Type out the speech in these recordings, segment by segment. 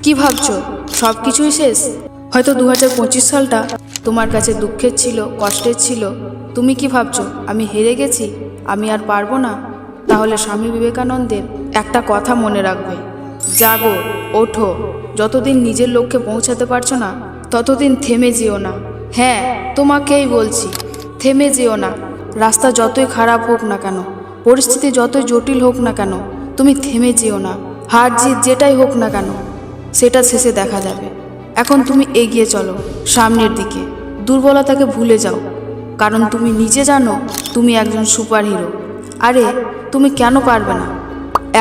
কি ভাবছো সব কিছুই শেষ? হয়তো 2025 সালটা তোমার কাছে দুঃখের ছিল, কষ্টের ছিল। তুমি কি ভাবছো আমি হেরে গেছি, আমি আর পারবো না? তাহলে স্বামী বিবেকানন্দের একটা কথা মনে রাখবে, জাগো, ওঠো। যতদিন নিজের লক্ষ্যে পৌঁছাতে পারছো না ততদিন থেমে যেও না। হ্যাঁ, তোমাকেই বলছি, থেমে যেও না। রাস্তা যতই খারাপ হোক না কেন, পরিস্থিতি যতই জটিল হোক না কেন, তুমি থেমে যেও না। হার জিত যেটাই হোক না কেন, সেটা শেষে দেখা যাবে। এখন তুমি এগিয়ে চলো সামনের দিকে, দুর্বলতাকে ভুলে যাও, কারণ তুমি নিজে জানো তুমি একজন সুপার হিরো। আরে তুমি কেন পারবে না?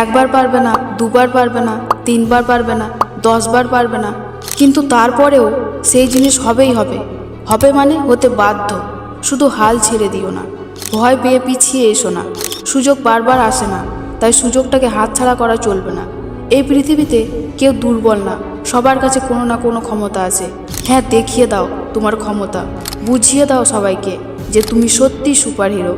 একবার পারবে না, দুবার পারবে না, তিনবার পারবে না, 10 বার পারবে না, কিন্তু তারপরেও সেই জিনিস হবেই হবে। হবে মানে হতে বাধ্য। শুধু হাল ছেড়ে দিও না, ভয় পেয়ে পিছিয়ে এসো না। সুযোগ বারবার আসে না, তাই সুযোগটাকে হাতছাড়া করা চলবে না। এই পৃথিবীতে কেউ দুর্বল না, সবার কাছে কোনো না কোনো ক্ষমতা আছে। হ্যাঁ, দেখিয়ে দাও তোমার ক্ষমতা, বুঝিয়ে দাও সবাইকে যে তুমি সত্যি সুপার হিরো।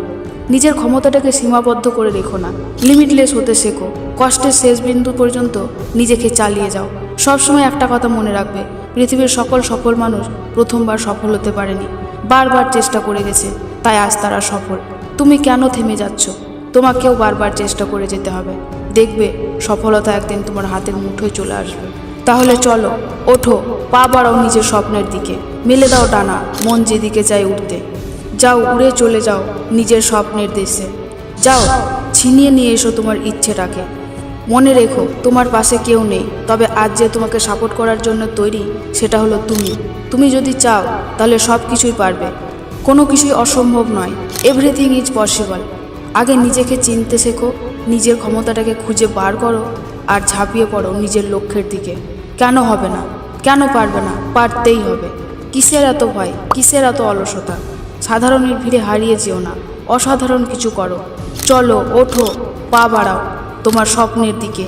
নিজের ক্ষমতাটাকে সীমাবদ্ধ করে রেখো না, লিমিটলেস হতে শেখো। কষ্টের শেষ বিন্দু পর্যন্ত নিজেকে চালিয়ে যাও। সবসময় একটা কথা মনে রাখবে, পৃথিবীর সকল সফল মানুষ প্রথমবার সফল হতে পারেনি, বারবার চেষ্টা করে গেছে, তাই আজ তারা সফল। তুমি কেন থেমে যাচ্ছ? তোমাকেও বারবার চেষ্টা করে যেতে হবে, দেখবে সফলতা একদিন তোমার হাতের মুঠোয় চলে আসবে। তাহলে চলো, ওঠো, পা বাড়াও নিজের স্বপ্নের দিকে, মেলে দাও ডানা, মন যেদিকে চাই উঠতে। যাও, উড়ে চলে যাও নিজের স্বপ্নের দেশে। যাও, ছিনিয়ে নিয়ে এসো তোমার ইচ্ছেটাকে। মনে রেখো তোমার পাশে কেউ নেই, তবে আজ যে তোমাকে সাপোর্ট করার জন্য তৈরি সেটা হলো তুমি। তুমি যদি চাও তাহলে সব কিছুই পারবে, কোনো কিছুই অসম্ভব নয়। Everything is possible. আগে নিজেকে চিনতে শেখো, নিজের ক্ষমতাটাকে খুঁজে বার করো, আর ঝাঁপিয়ে পড়ো নিজের লক্ষ্যের দিকে। কেন হবে না? কেন পারবে না? পারতেই হবে। কিসের এত ভয়, কিসের এত অলসতা? সাধারণের ভিড়ে হারিয়ে যেও না, অসাধারণ কিছু করো। চলো, ওঠো, পা বাড়াও তোমার স্বপ্নের দিকে।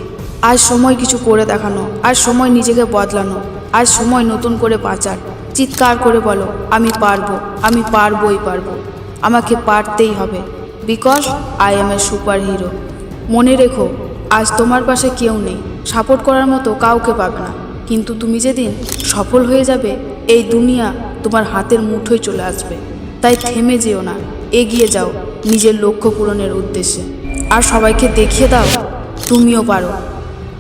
আজ সময় কিছু করে দেখানো, আজ সময় নিজেকে বদলানো, আজ সময় নতুন করে বাঁচার। চিৎকার করে বলো, আমি পারবো, আমি পারবোই পারবো, আমাকে পারতেই হবে, because I M A super hero. মনে রেখো, আজ তোমার পাশে কেউ নেই, সাপোর্ট করার মতো কাউকে পাবে না, কিন্তু তুমি যেদিন সফল হয়ে যাবে এই দুনিয়া তোমার হাতের মুঠোয় চলে আসবে। তাই থেমে যেও না, এগিয়ে যাও নিজের লক্ষ্য পূরণের উদ্দেশ্যে, আর সবাইকে দেখিয়ে দাও তুমিও পারো।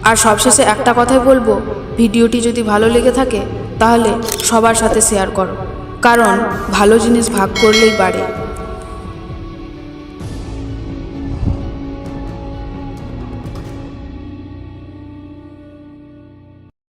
আর সবশেষে একটা কথাই বলবো, ভিডিওটি যদি ভালো লেগে থাকে তাহলে সবার সাথে শেয়ার করো, কারণ ভালো জিনিস ভাগ করলেই বাড়ে।